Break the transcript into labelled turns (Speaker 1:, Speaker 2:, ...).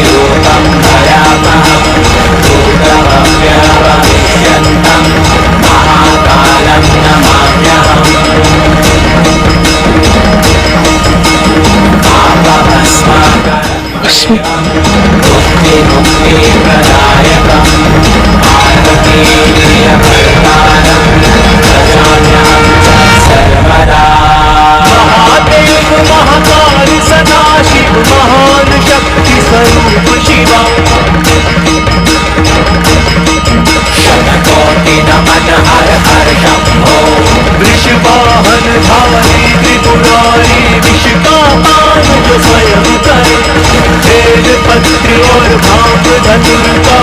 Speaker 1: रूपं भयामहं भूतभव्यभविष्यन्तं महाकालं नमाम्यहम् पापभस्माकरं मुक्तिप्रदायकम् पार्वतीप्रियभर्तारं भजाम्यहं सर्वदा।
Speaker 2: महादेव महाकाल सदाशिव महान शक्ति स्वरूप शिवा
Speaker 1: शतकोटि नमन हर हर शंभो
Speaker 2: वृषवाहन धारी त्रिपुरारी विष का पान जो स्वयं करे वेद पत्र और भांग धनुर का